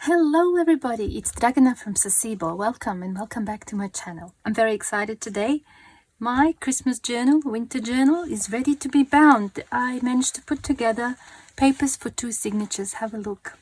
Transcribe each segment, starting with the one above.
Hello everybody, it's Dragana from Saacibo. Welcome and welcome back to my channel. I'm very excited today. My Christmas journal, winter journal, is ready to be bound. I managed to put together papers for 2 signatures. Have a look.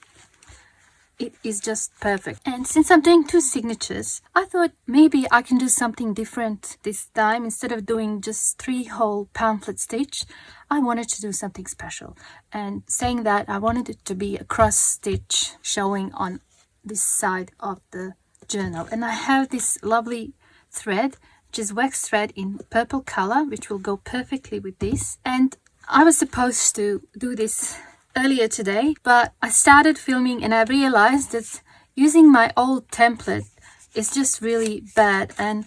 It is just perfect. And since I'm doing 2 signatures, I thought maybe I can do something different this time. Instead of doing just 3 whole pamphlet stitch, I wanted to do something special. And saying that, I wanted it to be a cross stitch showing on this side of the journal. And I have this lovely thread, which is wax thread in purple color, which will go perfectly with this. And I was supposed to do this earlier today, but I started filming and I realized that using my old template is just really bad, and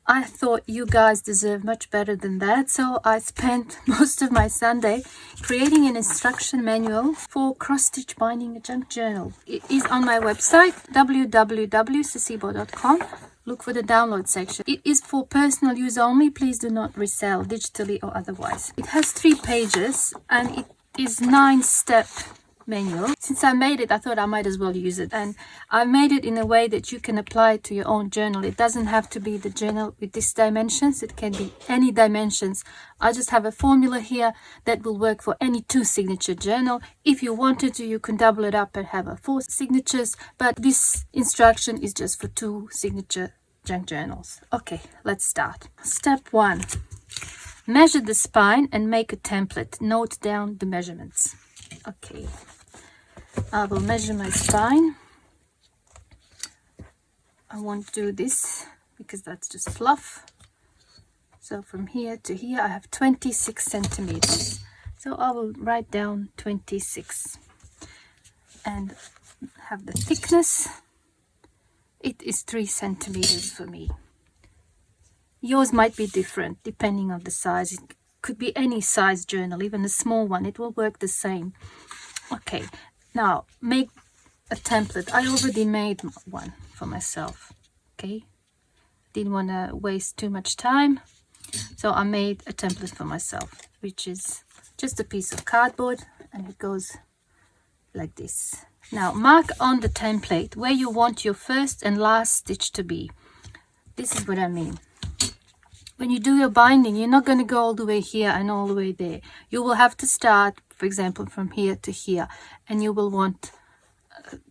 I thought you guys deserve much better than that. So I spent most of my Sunday creating an instruction manual for cross-stitch binding a junk journal. It is on my website www.saacibo.com. Look for the download section. It is for personal use only. Please do not resell digitally or otherwise. It has 3 pages and it is 9-step manual. Since I made it, I thought I might as well use it, and I made it in a way that you can apply it to your own journal. It doesn't have to be the journal with these dimensions. It can be any dimensions. I just have a formula here that will work for any 2 signature journal. If you wanted to, you can double it up and have a 4 signatures, but this instruction is just for 2 signature junk journals. Okay, let's start. Step 1. Measure the spine and make a template. Note down the measurements. Okay, I will measure my spine. I won't do this because that's just fluff. So from here to here I have 26 centimeters. So I will write down 26 and have the thickness. It is 3 centimeters for me. Yours might be different depending on the size. It could be any size journal, even a small one. It will work the same. Okay, now make a template. I already made one for myself. Okay, didn't want to waste too much time, so I made a template for myself, which is just a piece of cardboard, and it goes like this. Now mark on the template where you want your first and last stitch to be. This is what I mean. When you do your binding, you're not going to go all the way here and all the way there. You will have to start, for example, from here to here, and you will want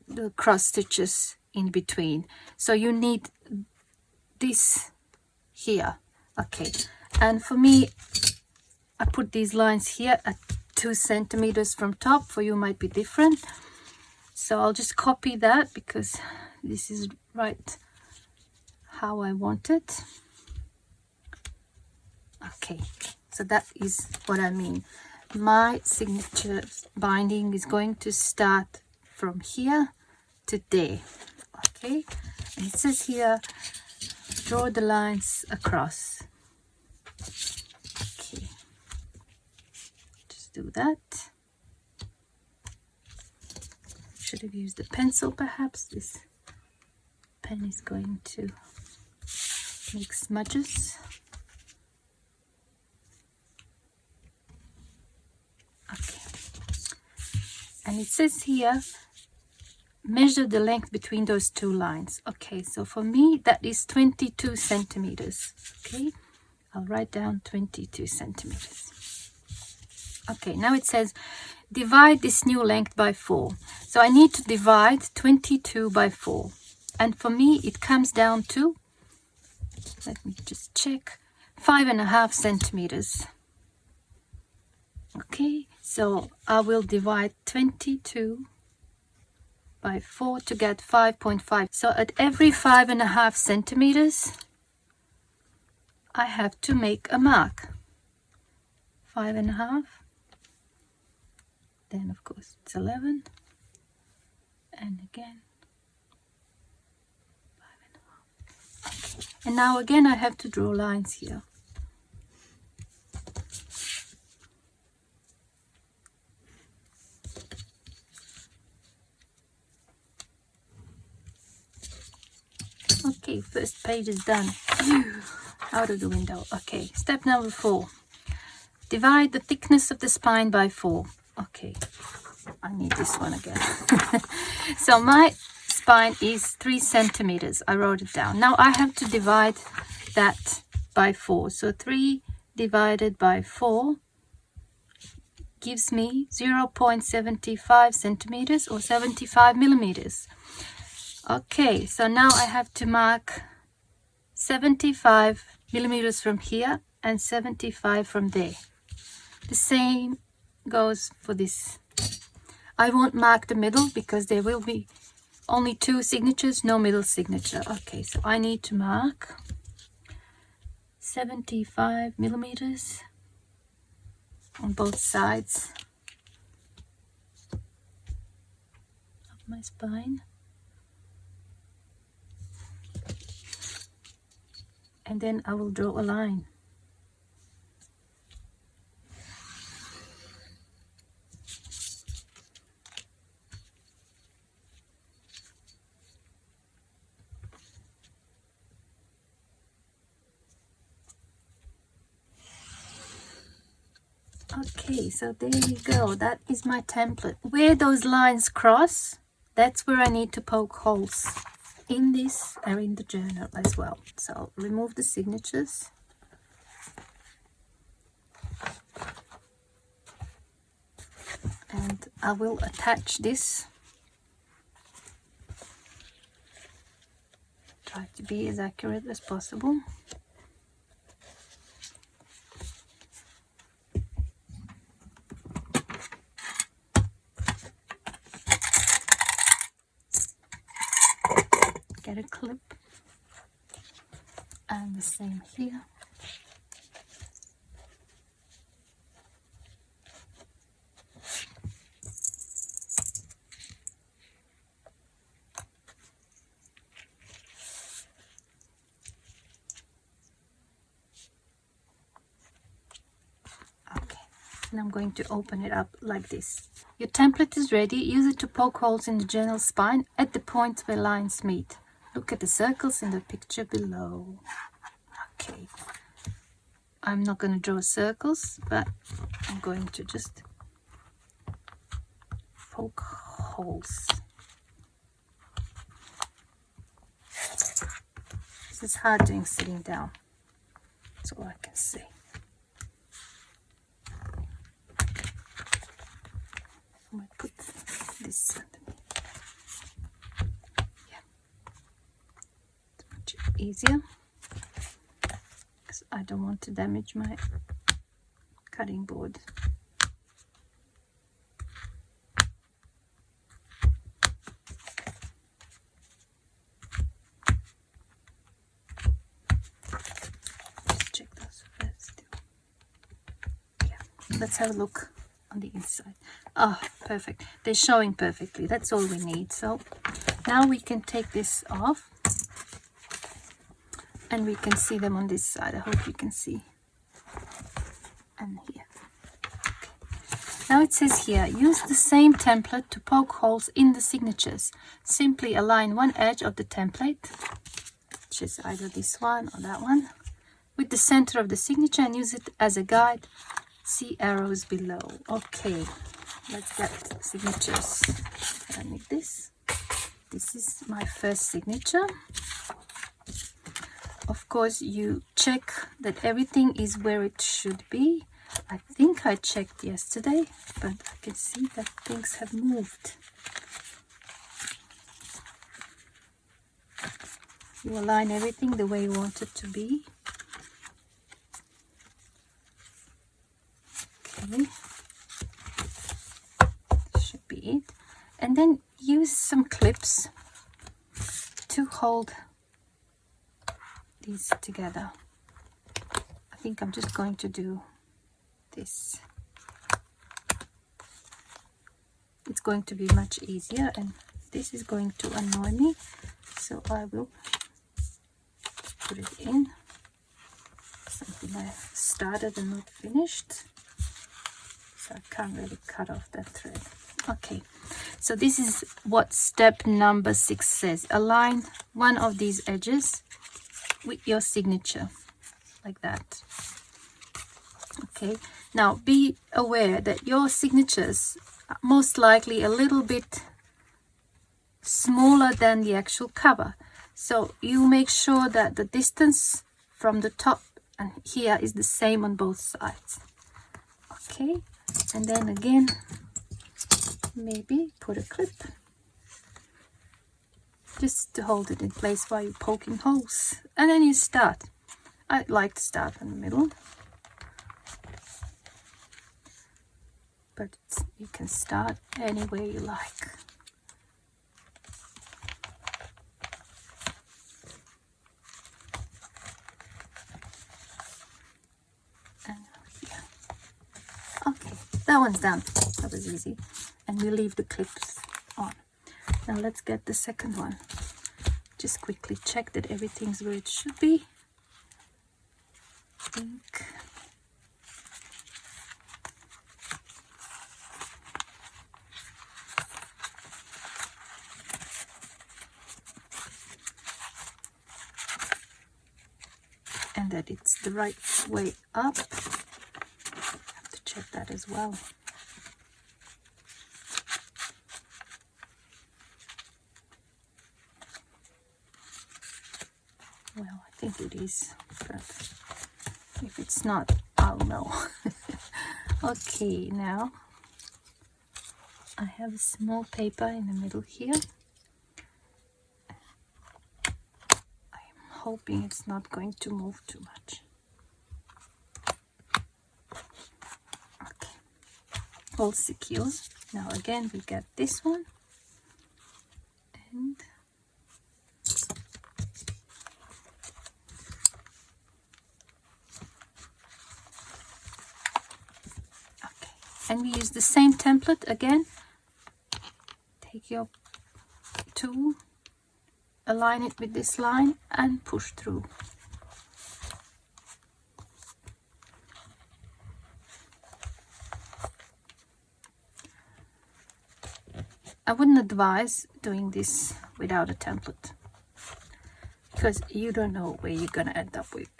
the cross stitches in between. So you need this here. Okay, and for me, I put these lines here at 2 centimeters from top. For you might be different. So I'll just copy that because this is right how I want it. Okay, so that is what I mean. My signature binding is going to start from here to there. Okay, and it says here, draw the lines across. Okay, just do that. Should have used a pencil perhaps. This pen is going to make smudges. And it says here, measure the length between those 2 lines. Okay, so for me, that is 22 centimeters. Okay, I'll write down 22 centimeters. Okay, now it says, divide this new length by 4. So I need to divide 22 by 4. And for me, it comes down to, let me just check, 5.5 centimeters. Okay, so I will divide 22 by 4 to get 5.5. So at every 5.5 centimeters, I have to make a mark. 5.5. Then of course it's 11. And again, 5.5. Okay. And now again I have to draw lines here. Okay, first page is done. Out of the window. Okay, step number 4. Divide the thickness of the spine by 4. Okay, I need this one again. So my spine is 3 centimeters. I wrote it down. Now I have to divide that by 4. So 3 divided by 4 gives me 0.75 centimeters or 75 millimeters. Okay, so now I have to mark 75 millimeters from here and 75 from there. The same goes for this. I won't mark the middle because there will be only 2 signatures, no middle signature. Okay, so I need to mark 75 millimeters on both sides of my spine. And then I will draw a line. Okay, so there you go. That is my template. Where those lines cross, that's where I need to poke holes in this or in the journal as well. So remove the signatures. And I will attach this. Try to be as accurate as possible. Get a clip, and the same here. Okay, and I'm going to open it up like this. Your template is ready. Use it to poke holes in the journal spine at the points where lines meet. Look at the circles in the picture below. Okay, I'm not going to draw circles, but I'm going to just poke holes. This is hard doing sitting down. That's all I can say. I might put this underneath. Easier because I don't want to damage my cutting board. Just check those first. Yeah, let's have a look on the inside. Ah, perfect. They're showing perfectly. That's all we need. So now we can take this off. And we can see them on this side. I hope you can see. And here. Okay. Now it says here, use the same template to poke holes in the signatures. Simply align one edge of the template, which is either this one or that one, with the center of the signature and use it as a guide. See arrows below. Okay, let's get signatures. I need this. This is my first signature. Of course, you check that everything is where it should be. I think I checked yesterday, but I can see that things have moved. You align everything the way you want it to be. Okay, this should be it. And then use some clips to hold these together. I think I'm just going to do this. It's going to be much easier, and this is going to annoy me, so I will put it in. Something I started and not finished, so I can't really cut off that thread. Okay, so this is what step number 6 says. Align one of these edges with your signature like that. Okay, now be aware that your signatures most likely a little bit smaller than the actual cover. So you make sure that the distance from the top and here is the same on both sides. Okay, and then again, maybe put a clip just to hold it in place while you're poking holes, and then you start. I like to start in the middle, but you can start anywhere you like. And here. Okay, that one's done. That was easy. And we leave the clips on. Now let's get the second one. Just quickly check that everything's where it should be. Ink. And that it's the right way up. Have to check that as well. Well, I think it is, but if it's not, I'll know. Okay, now I have a small paper in the middle here. I'm hoping it's not going to move too much. Okay, all secure. Now again, we get this one, and and we use the same template again. Take your tool, align it with this line and push through. I wouldn't advise doing this without a template, because you don't know where you're gonna end up with.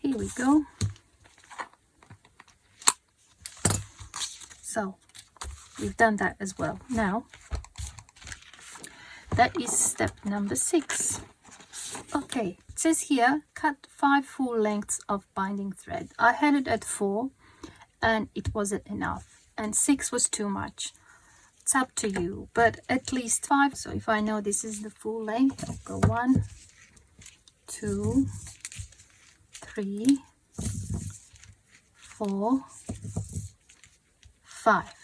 Here we go. So we've done that as well. Now that is step number 6. Okay, it says here cut 5 full lengths of binding thread. I had it at 4 and it wasn't enough, and 6 was too much. It's up to you, but at least 5. So if I know this is the full length, I'll go 1, 2, 3, 4, 5,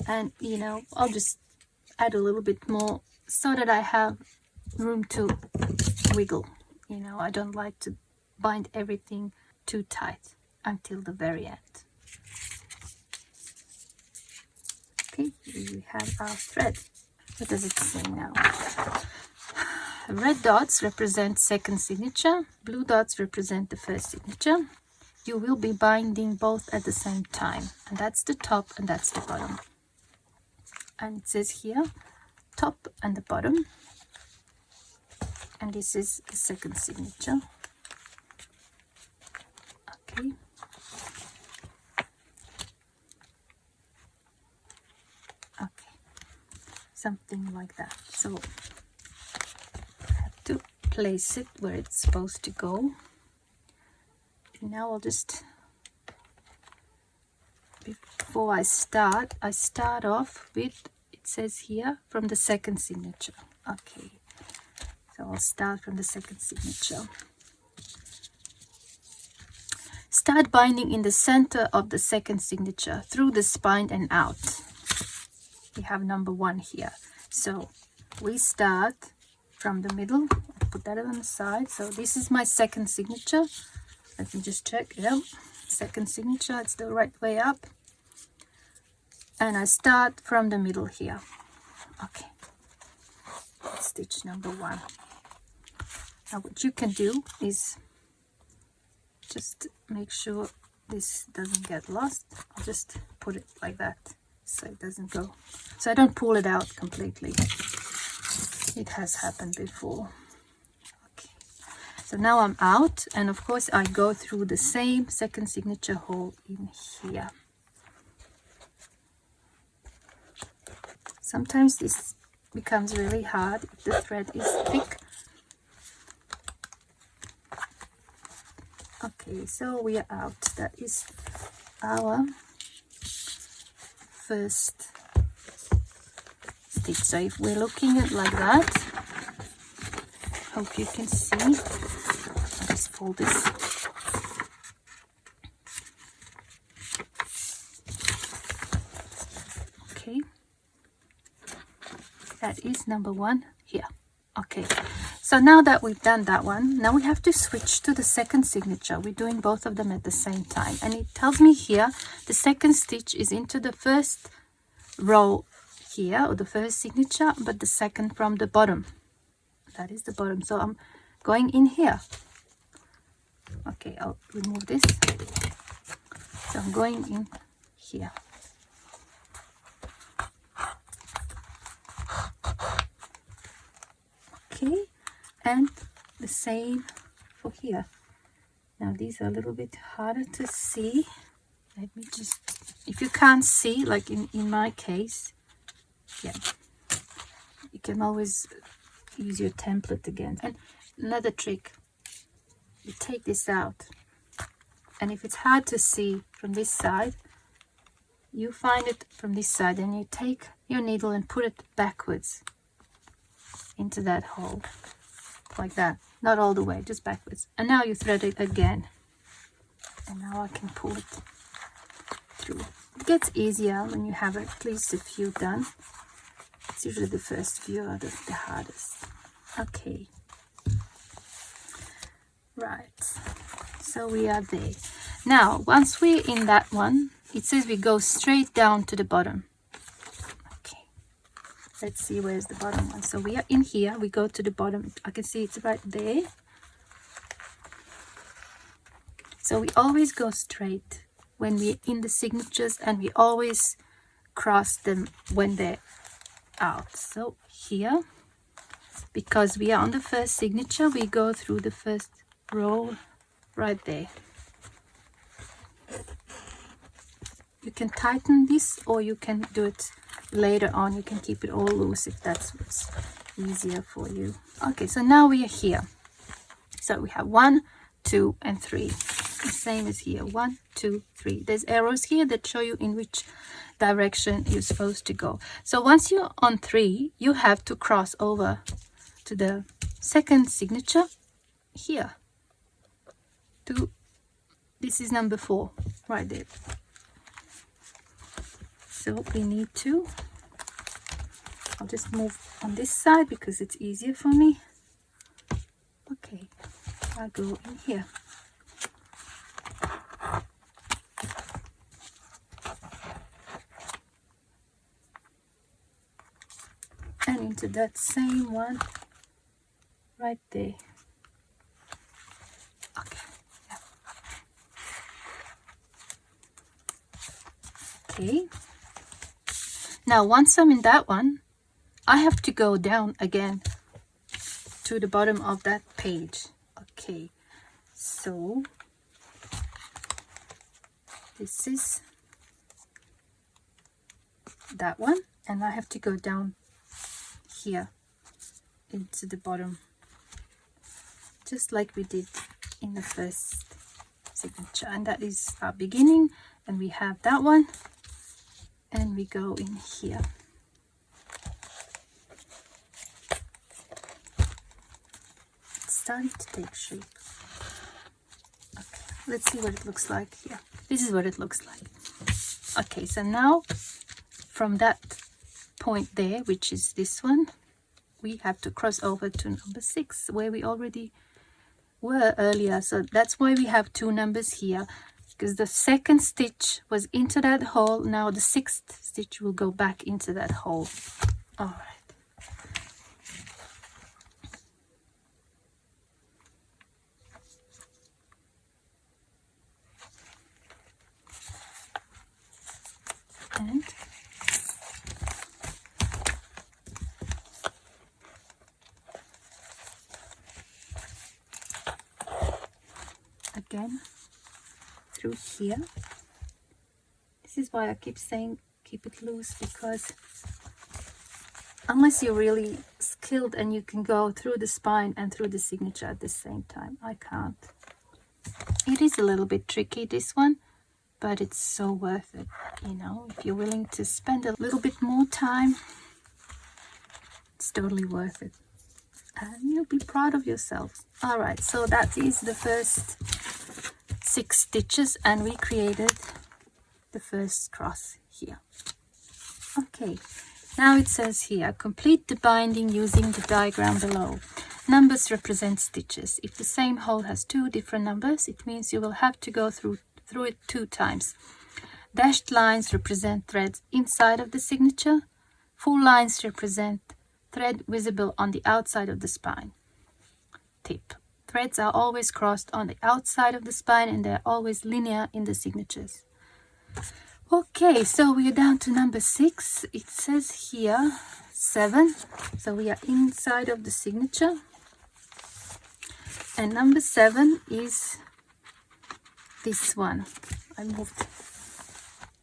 and you know, I'll just add a little bit more so that I have room to wiggle. You know, I don't like to bind everything too tight until the very end. Okay, we have our thread. What does it say now? Red dots represent second signature, blue dots represent the first signature. You will be binding both at the same time, and that's the top and that's the bottom. And it says here top and the bottom, and this is the second signature. Okay, okay, something like that. So to place it where it's supposed to go. And now I'll just, before I start off with, it says here, from the second signature. Okay, so I'll start from the second signature. Start binding in the center of the second signature through the spine and out. We have number 1 here. So we start from the middle. I'll put that on the side. So this is my second signature. Let me just check. Yeah, second signature, it's the right way up. And I start from the middle here. Okay, stitch number 1. Now what you can do is just make sure this doesn't get lost. I'll just put it like that so it doesn't go, so I don't pull it out completely. It has happened before. Okay, So now I'm out, and of course I go through the same second signature hole in here. Sometimes this becomes really hard if the thread is thick. Okay, so we are out. That is our first stitch. So if we're looking at like that, hope you can see. I'll just fold this. Okay, that is number one here. Okay, so now that we've done that one, now we have to switch to the second signature. We're doing both of them at the same time, and it tells me here the second stitch is into the first row here, or the first signature, but the second from the bottom. That is the bottom, so I'm going in here. Okay, I'll remove this. So I'm going in here. Okay, and the same for here. Now these are a little bit harder to see. Let me just, if you can't see, like in my case, yeah, you can always use your template again. And another trick, you take this out, and if it's hard to see from this side, you find it from this side, and you take your needle and put it backwards into that hole, like that. Not all the way, just backwards. And now you thread it again, and now I can pull it through. It gets easier when you have at least a few done. It's usually the first few are the hardest. Okay, right, so we are there. Now once we're in that one, it says we go straight down to the bottom. Okay, let's see where's the bottom one. So we are in here, we go to the bottom. I can see it's right there. So we always go straight when we're in the signatures, and we always cross them when they're out. So here, because we are on the first signature, we go through the first row right there. You can tighten this, or you can do it later on. You can keep it all loose if that's what's easier for you. Okay, so now we are here. So we have 1, 2, and 3. The same as here, 1, 2, 3. There's arrows here that show you in which direction you're supposed to go. So once you're on 3, you have to cross over to the second signature here. This is number 4 right there. So we need to, I'll just move on this side because it's easier for me. Okay, I'll go in here. And into that same one right there. Okay. Yeah. Okay. Now once I'm in that one, I have to go down again to the bottom of that page. Okay. So this is that one, and I have to go down here into the bottom, just like we did in the first signature. And that is our beginning, and we have that one, and we go in here. It's starting to take shape. Okay, let's see what it looks like here. This is what it looks like. Okay, so now from that point there, which is this one, we have to cross over to number 6 where we already were earlier. So that's why we have 2 numbers here, because the second stitch was into that hole. Now the 6th stitch will go back into that hole. All right. And again through here. This is why I keep saying keep it loose, because unless you're really skilled and you can go through the spine and through the signature at the same time, I can't. It is a little bit tricky, this one, but it's so worth it, you know. If you're willing to spend a little bit more time, it's totally worth it. And you'll be proud of yourself. All right, so that is the first 6 stitches, and we created the first cross here. Okay, now it says here, complete the binding using the diagram below. Numbers represent stitches. If the same hole has 2 different numbers, it means you will have to go through it 2 times. Dashed lines represent threads inside of the signature. Full lines represent thread visible on the outside of the spine. Tip: threads are always crossed on the outside of the spine, and they're always linear in the signatures. Okay, so we are down to number 6. It says here 7, so we are inside of the signature, and number 7 is this one. I moved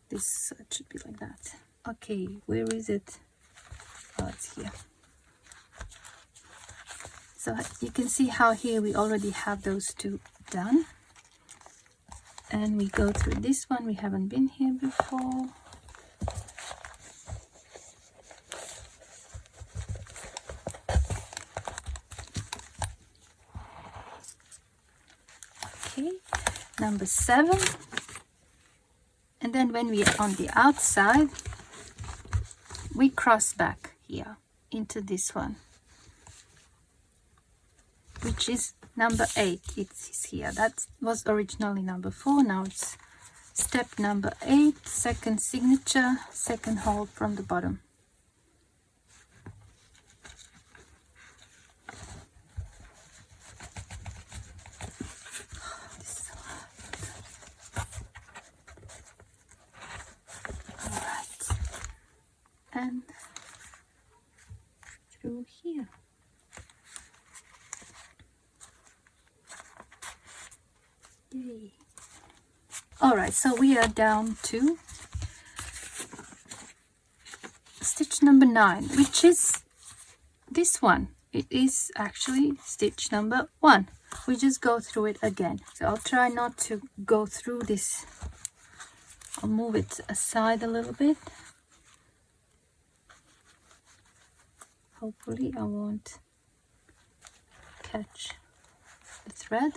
this, so it should be like that. Okay, where is it? Oh, it's here. So you can see how here we already have those 2 done. And we go through this one. We haven't been here before. Okay, number 7. And then when we are on the outside, we cross back here into this one, which is number 8. It's here. That was originally number 4. Now it's step number 8, second signature, second hole from the bottom. All right, and through here. Yay. All right, so we are down to stitch number 9, which is this one. It is actually stitch number 1. We just go through it again. So I'll try not to go through this. I'll move it aside a little bit. Hopefully I won't catch the thread,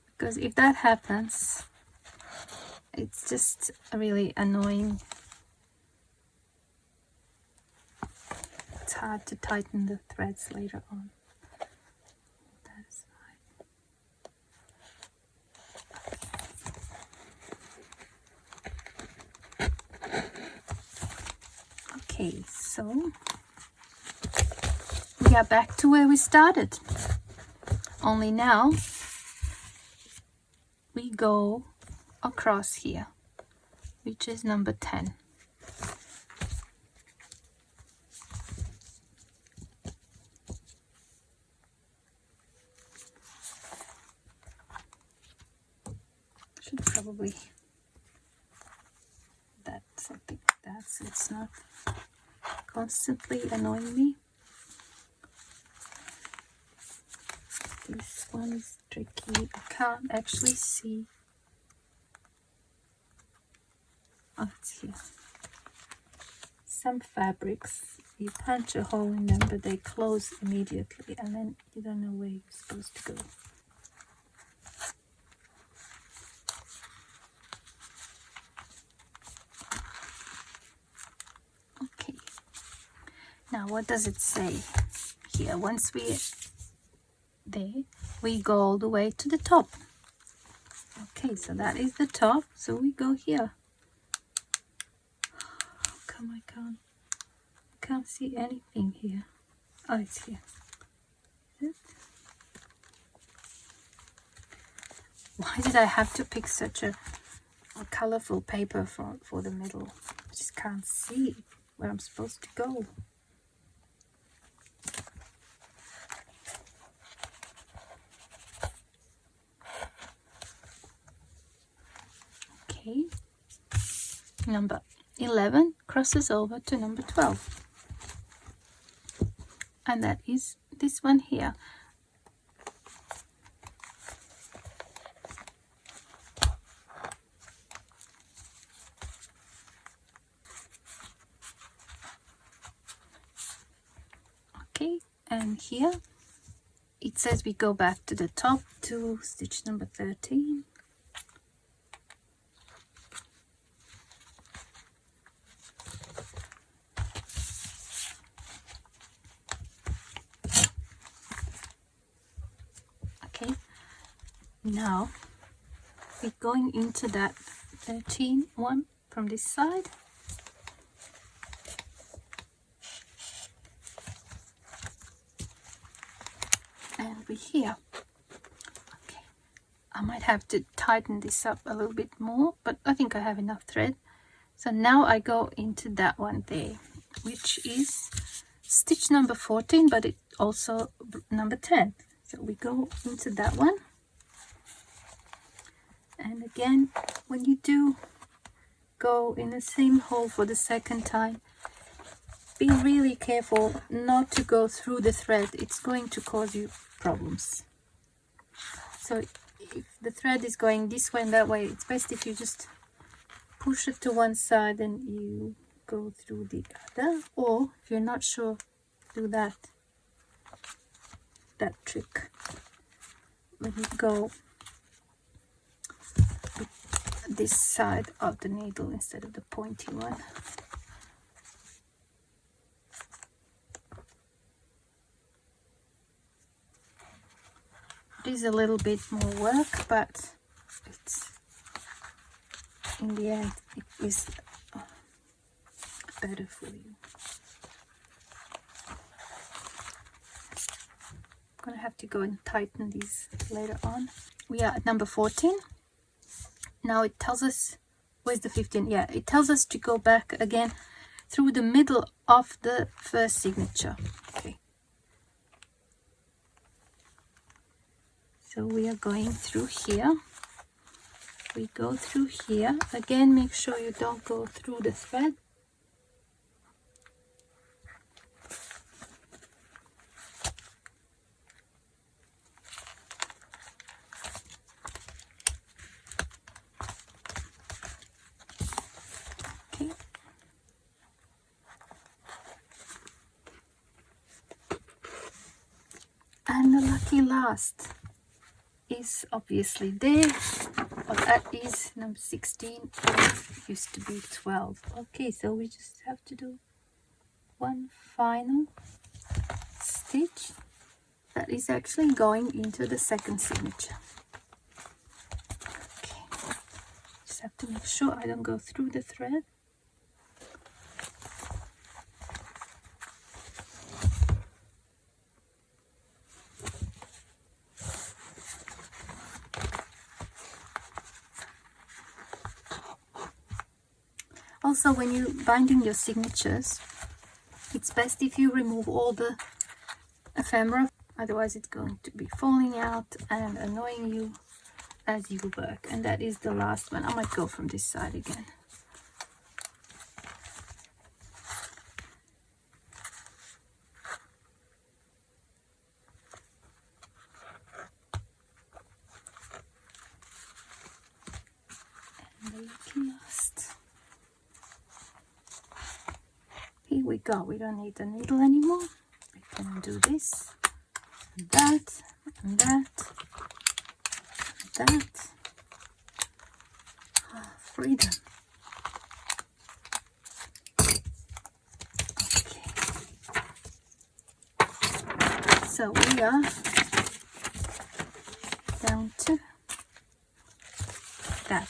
because if that happens, it's just really annoying. It's hard to tighten the threads later on. That aside. Okay, so we are back to where we started. Only now we go across here, which is number 10. Should probably that something like that, so it's not constantly annoying me. This one is tricky. I can't actually see. Oh, it's here. Some fabrics, you punch a hole in them, but they close immediately, and then you don't know where you're supposed to go. Okay. Now, what does it say here? Once we're there, we go all the way to the top. Okay, so that is the top, so we go here. How come I can't see anything here? Oh, it's here. Is it? Why did I have to pick such a colorful paper for the middle? I just can't see where I'm supposed to go. Okay, number 11 crosses over to number 12, and that is this one here. Okay, and here it says we go back to the top to stitch number 13. Okay, now we're going into that 13 one from this side. And we're here. Okay, I might have to tighten this up a little bit more, but I think I have enough thread. So now I go into that one there, which is stitch number 14, but it also number 10. So we go into that one. And again, when you do go in the same hole for the second time, be really careful not to go through the thread. It's going to cause you problems. So if the thread is going this way and that way, it's best if you just push it to one side and you go through the other, or if you're not sure, do that trick. Let me go with this side of the needle instead of the pointy one. It is a little bit more work, but it's, in the end, it is better for you. I'm gonna have to go and tighten these later on. We are at number 14. Now it tells us, where's the 15? Yeah, it tells us to go back again through the middle of the first signature. Okay. So we are going through here. We go through here. Again, make sure you don't go through the thread. Okay. And the lucky last is obviously there, but that is number 16. It used to be 12. Okay, so we just have to do one final stitch that is actually going into the second signature. Okay, just have to make sure I don't go through the thread. Also, when you're binding your signatures, it's best if you remove all the ephemera, otherwise it's going to be falling out and annoying you as you work. And that is the last one. I might go from this side again. And the lucky last. Here we go. We don't need the needle anymore. We can do this, and that, and that, and that. Oh, freedom. Okay. So we are down to that.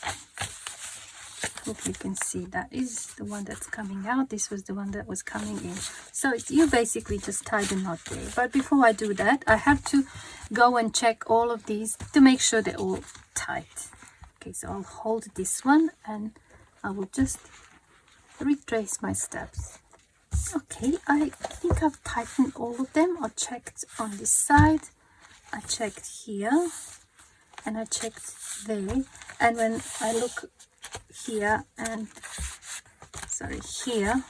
Hope you can see that is the one that's coming out. This was the one that was coming in. So you basically just tie the knot there. But before I do that, I have to go and check all of these to make sure they're all tight. Okay, so I'll hold this one and I will just retrace my steps. Okay, I think I've tightened all of them. I checked on this side, I checked here, and I checked there. And when I look here and sorry, here,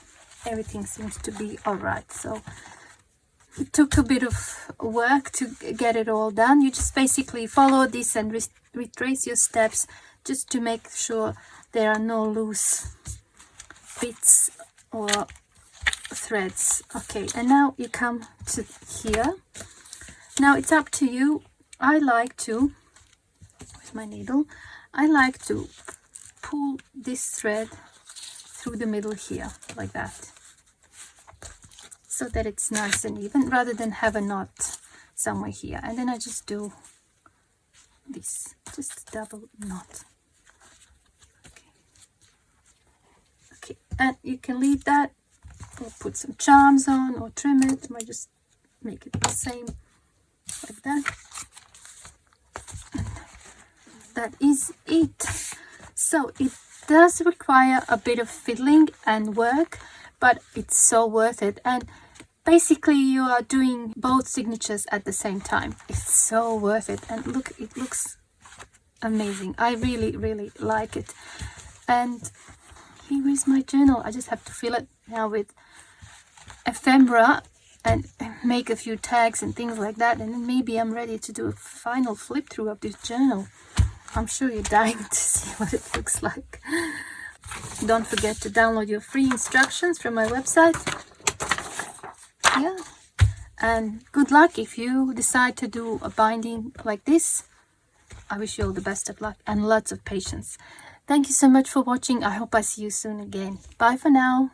everything seems to be all right. So it took a bit of work to get it all done. You just basically follow this and retrace your steps just to make sure there are no loose bits or threads. Okay, and now you come to here. Now it's up to you. I like to, with my needle, I like to pull this thread through the middle here, like that, so that it's nice and even, rather than have a knot somewhere here. And then I just do this, just a double knot. Okay, and you can leave that, or put some charms on, or trim it. I might just make it the same, like that. That is it. So it does require a bit of fiddling and work, but it's so worth it. And basically you are doing both signatures at the same time. It's so worth it. And look, it looks amazing. I really like it. And here is my journal. I just have to fill it now with ephemera and make a few tags and things like that, and then maybe I'm ready to do a final flip through of this journal. I'm sure you're dying to see what it looks like. Don't forget to download your free instructions from my website. Yeah, and good luck if you decide to do a binding like this. I wish you all the best of luck and lots of patience. Thank you so much for watching. I hope I see you soon again. Bye for now.